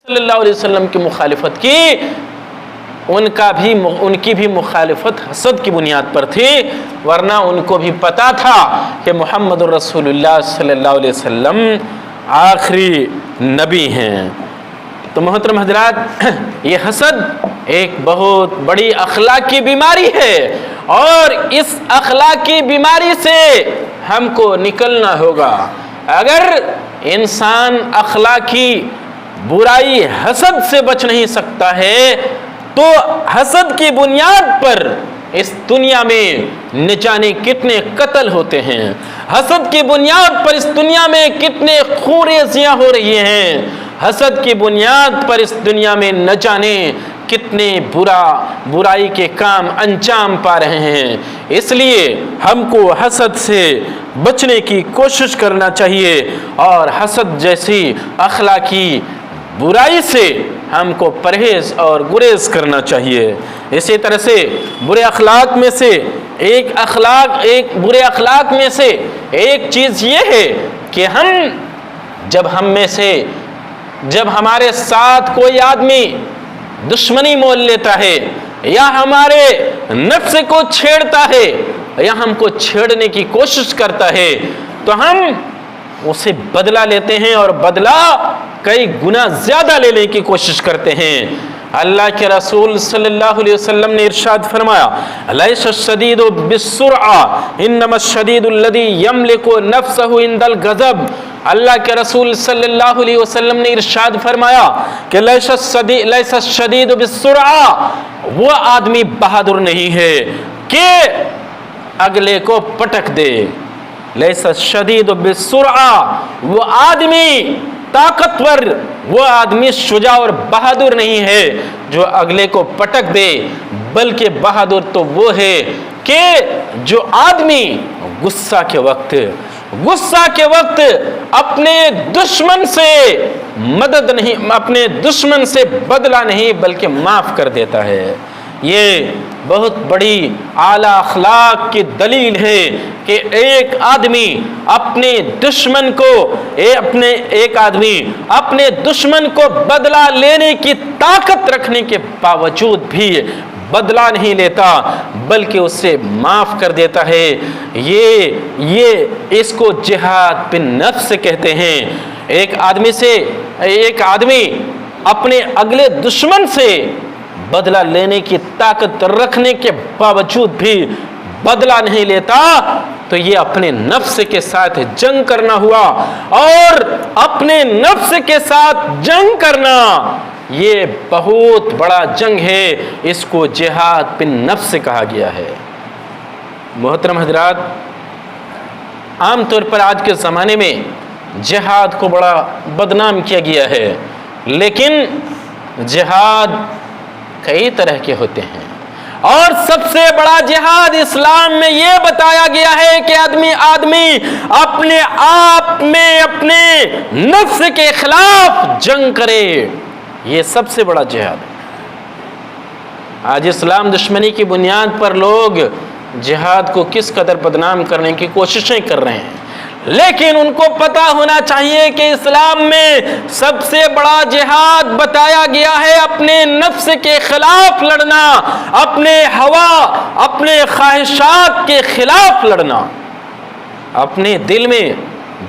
صلی اللہ علیہ وسلم کی مخالفت کی، ان کی بھی مخالفت حسد کی بنیاد پر تھی، ورنہ ان کو بھی پتا تھا کہ محمد رسول اللہ صلی اللہ علیہ وسلم آخری نبی ہیں۔ تو محترم حضرات، یہ حسد ایک بہت بڑی اخلاقی بیماری ہے، اور اس اخلاقی بیماری سے ہم کو نکلنا ہوگا۔ اگر انسان اخلاقی برائی حسد سے بچ نہیں سکتا ہے تو حسد کی بنیاد پر اس دنیا میں نہ جانے کتنے قتل ہوتے ہیں، حسد کی بنیاد پر اس دنیا میں کتنے خونریزیاں ہو رہی ہیں، حسد کی بنیاد پر اس دنیا میں نہ جانے کتنے برائی کے کام انجام پا رہے ہیں۔ اس لیے ہم کو حسد سے بچنے کی کوشش کرنا چاہیے، اور حسد جیسی اخلاقی برائی سے ہم کو پرہیز اور گریز کرنا چاہیے۔ اسی طرح سے برے اخلاق میں سے ایک چیز یہ ہے کہ جب ہمارے ساتھ کوئی آدمی دشمنی مول لیتا ہے، یا ہمارے نفس کو چھیڑتا ہے، یا ہم کو چھیڑنے کی کوشش کرتا ہے، تو ہم اسے بدلہ لیتے ہیں، اور بدلہ کئی گنا زیادہ لینے کی کوشش کرتے ہیں۔ اللہ کے رسول صلی اللہ علیہ وسلم نے ارشاد فرمایا، لیس الشدید بالسرعہ انما الشدید الذی یملک نفسہ عند الغضب۔ اللہ کے رسول صلی اللہ علیہ وسلم نے ارشاد فرمایا کہ لیس الشدید بالسرعہ، وہ آدمی بہادر نہیں ہے کہ اگلے کو پٹک دے۔ لیس الشدید بالسرعہ، وہ آدمی طاقتور، وہ آدمی شجاع اور بہادر نہیں ہے جو اگلے کو پٹک دے، بلکہ بہادر تو وہ ہے کہ جو آدمی غصہ کے وقت اپنے دشمن سے مدد نہیں، اپنے دشمن سے بدلہ نہیں بلکہ معاف کر دیتا ہے۔ یہ بہت بڑی اعلیٰ اخلاق کی دلیل ہے کہ ایک آدمی اپنے دشمن کو بدلہ لینے کی طاقت رکھنے کے باوجود بھی بدلہ نہیں لیتا بلکہ اسے معاف کر دیتا ہے۔ یہ اس کو جہاد بالنفس کہتے ہیں۔ ایک آدمی اپنے اگلے دشمن سے بدلہ لینے کی طاقت رکھنے کے باوجود بھی بدلہ نہیں لیتا تو یہ اپنے نفس کے ساتھ جنگ کرنا ہوا، اور اپنے نفس کے ساتھ جنگ کرنا یہ بہت بڑا جنگ ہے، اس کو جہاد بالنفس کہا گیا ہے۔ محترم حضرات، عام طور پر آج کے زمانے میں جہاد کو بڑا بدنام کیا گیا ہے، لیکن جہاد کئی طرح کے ہوتے ہیں، اور سب سے بڑا جہاد اسلام میں یہ بتایا گیا ہے کہ آدمی اپنے آپ میں اپنے نفس کے خلاف جنگ کرے، یہ سب سے بڑا جہاد ہے۔ آج اسلام دشمنی کی بنیاد پر لوگ جہاد کو کس قدر بدنام کرنے کی کوششیں کر رہے ہیں، لیکن ان کو پتا ہونا چاہیے کہ اسلام میں سب سے بڑا جہاد بتایا گیا ہے اپنے نفس کے خلاف لڑنا، اپنے ہوا، اپنے خواہشات کے خلاف لڑنا۔ اپنے دل میں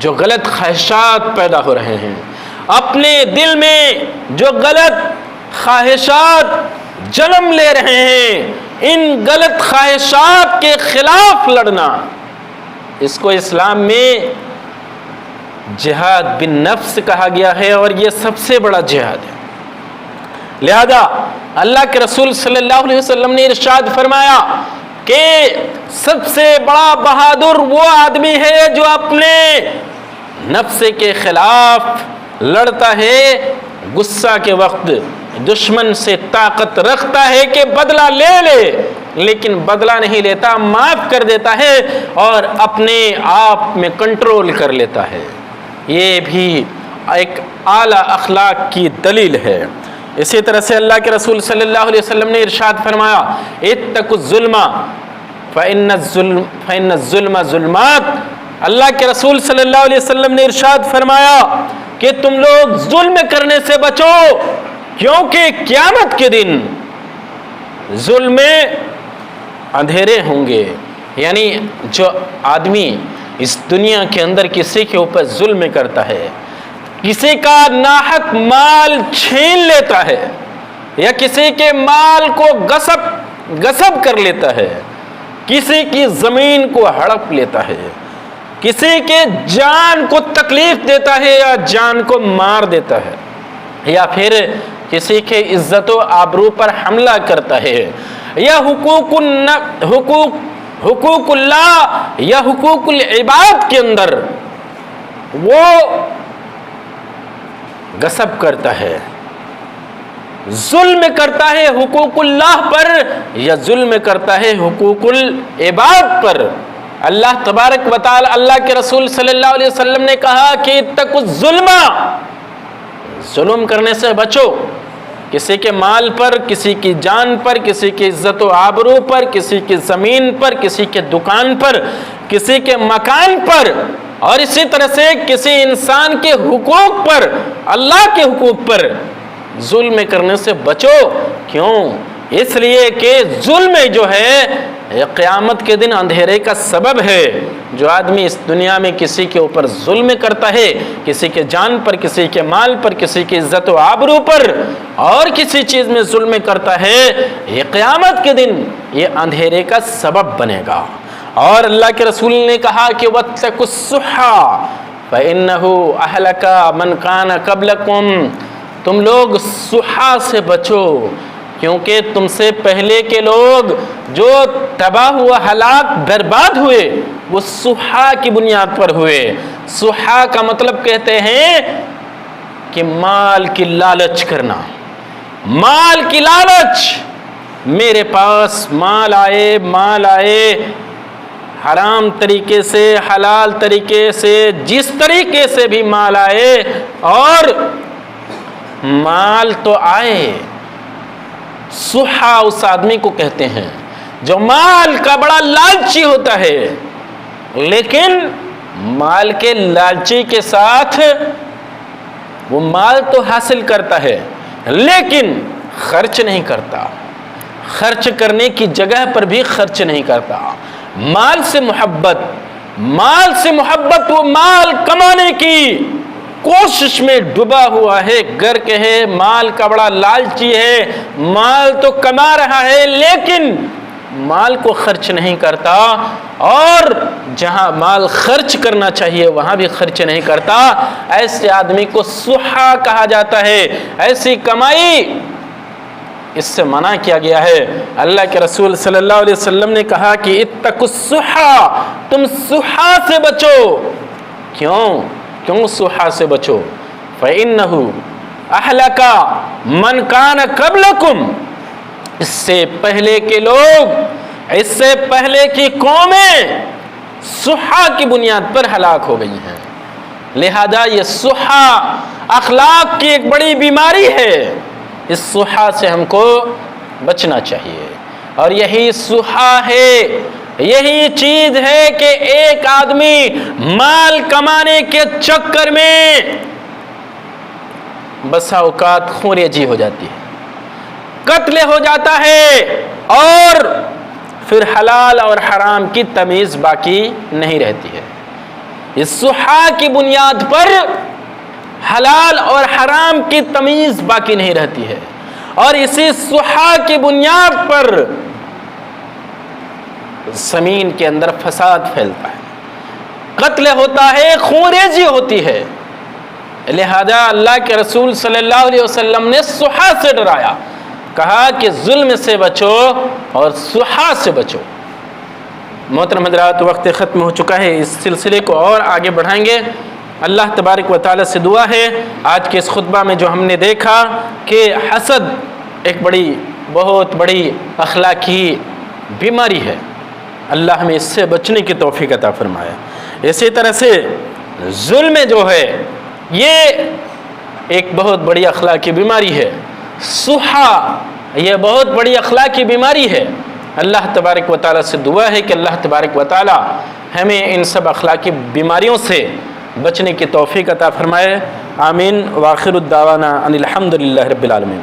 جو غلط خواہشات پیدا ہو رہے ہیں، اپنے دل میں جو غلط خواہشات جنم لے رہے ہیں، ان غلط خواہشات کے خلاف لڑنا، اس کو اسلام میں جہاد بالنفس کہا گیا ہے، اور یہ سب سے بڑا جہاد ہے۔ لہذا اللہ کے رسول صلی اللہ علیہ وسلم نے ارشاد فرمایا کہ سب سے بڑا بہادر وہ آدمی ہے جو اپنے نفس کے خلاف لڑتا ہے، غصہ کے وقت دشمن سے طاقت رکھتا ہے کہ بدلہ لے لیکن بدلہ نہیں لیتا، معاف کر دیتا ہے اور اپنے آپ میں کنٹرول کر لیتا ہے۔ یہ بھی ایک اعلیٰ اخلاق کی دلیل ہے۔ اسی طرح سے اللہ کے رسول صلی اللہ علیہ وسلم نے ارشاد فرمایا، اتقوا الظلم فإن الظلم ظلمات۔ اللہ کے رسول صلی اللہ علیہ وسلم نے ارشاد فرمایا کہ تم لوگ ظلم کرنے سے بچو، کیونکہ قیامت کے دن ظلم میں اندھیرے ہوں گے۔ یعنی جو آدمی اس دنیا کے اندر کسی کے اوپر ظلم کرتا ہے، کسی کا ناحق مال چھین لیتا ہے، یا کسی کے مال کو غصب کر لیتا ہے، کسی کی زمین کو ہڑپ لیتا ہے، کسی کے جان کو تکلیف دیتا ہے یا جان کو مار دیتا ہے، یا پھر کسی کے عزت و آبرو پر حملہ کرتا ہے، یا حقوق اللہ یا حقوق العباد کے اندر وہ غصب کرتا ہے، ظلم کرتا ہے حقوق اللہ پر، یا ظلم کرتا ہے حقوق العباد پر۔ اللہ تبارک و تعالی، اللہ کے رسول صلی اللہ علیہ وسلم نے کہا کہ اتقوا الظلم، ظلم کرنے سے بچو، کسی کے مال پر، کسی کی جان پر، کسی کی عزت و آبرو پر، کسی کی زمین پر، کسی کے دکان پر، کسی کے مکان پر، اور اسی طرح سے کسی انسان کے حقوق پر، اللہ کے حقوق پر ظلم کرنے سے بچو۔ کیوں؟ اس لیے کہ ظلم جو ہے قیامت کے دن اندھیرے کا سبب ہے۔ جو آدمی اس دنیا میں کسی کے اوپر ظلم کرتا ہے، کسی کے جان پر، کسی کے مال پر، کسی کی عزت و آبرو پر، اور کسی چیز میں ظلم کرتا ہے، یہ قیامت کے دن یہ اندھیرے کا سبب بنے گا۔ اور اللہ کے رسول نے کہا کہ وَاتَّقُوا السُّحَّ فَإِنَّهُ أَهْلَكَ مَنْ كَانَ قَبْلَكُمْ، تم لوگ سحا سے بچو، کیونکہ تم سے پہلے کے لوگ جو تباہ ہوا، ہلاک، برباد ہوئے، وہ سحا کی بنیاد پر ہوئے۔ سحا کا مطلب کہتے ہیں کہ مال کی لالچ کرنا، مال کی لالچ، میرے پاس مال آئے، حرام طریقے سے، حلال طریقے سے، جس طریقے سے بھی مال آئے، اور مال تو آئے۔ سحا اس آدمی کو کہتے ہیں جو مال کا بڑا لالچی ہوتا ہے، لیکن مال کے لالچی کے ساتھ وہ مال تو حاصل کرتا ہے لیکن خرچ نہیں کرتا، خرچ کرنے کی جگہ پر بھی خرچ نہیں کرتا۔ مال سے محبت، وہ مال کمانے کی کوشش میں ڈوبا ہوا ہے، گرک ہے، مال کا بڑا لالچی ہے، مال تو کما رہا ہے لیکن مال کو خرچ نہیں کرتا، اور جہاں مال خرچ کرنا چاہیے وہاں بھی خرچ نہیں کرتا۔ ایسے آدمی کو سحا کہا جاتا ہے۔ ایسی کمائی اس سے منع کیا گیا ہے۔ اللہ کے رسول صلی اللہ علیہ وسلم نے کہا کہ اتقوا السحا، تم سحا سے بچو۔ کیوں سحا سے بچو؟ فَإِنَّهُ أَهْلَكَ مَنْ كَانَ قَبْلَكُمْ، اس سے پہلے کے لوگ، اس سے پہلے کی قومیں سحا کی بنیاد پر ہلاک ہو گئی ہیں۔ لہذا یہ سحا اخلاق کی ایک بڑی بیماری ہے، اس سحا سے ہم کو بچنا چاہیے۔ اور یہی سحا ہے، یہی چیز ہے کہ ایک آدمی مال کمانے کے چکر میں بسا اوقات خونریزی ہو جاتی ہے، قتل ہو جاتا ہے، اور پھر حلال اور حرام کی تمیز باقی نہیں رہتی ہے۔ اس سحا کی بنیاد پر حلال اور حرام کی تمیز باقی نہیں رہتی ہے، اور اسی سحا کی بنیاد پر زمین کے اندر فساد پھیلتا ہے، قتل ہوتا ہے، خونریزی ہوتی ہے۔ لہذا اللہ کے رسول صلی اللہ علیہ وسلم نے سحا سے ڈرایا، کہا کہ ظلم سے بچو اور سحا سے بچو۔ محترم حضرات، وقت ختم ہو چکا ہے، اس سلسلے کو اور آگے بڑھائیں گے۔ اللہ تبارک و تعالی سے دعا ہے، آج کے اس خطبہ میں جو ہم نے دیکھا کہ حسد ایک بہت بڑی اخلاقی بیماری ہے، اللہ ہمیں اس سے بچنے کی توفیق عطا فرمائے۔ اسی طرح سے ظلم جو ہے یہ ایک بہت بڑی اخلاقی بیماری ہے، سحا یہ بہت بڑی اخلاقی بیماری ہے۔ اللہ تبارک و تعالی سے دعا ہے کہ اللہ تبارک و تعالی ہمیں ان سب اخلاقی بیماریوں سے بچنے کی توفیق عطا فرمائے۔ آمین. وآخر الدعوانا ان الحمد للہ رب العالمین.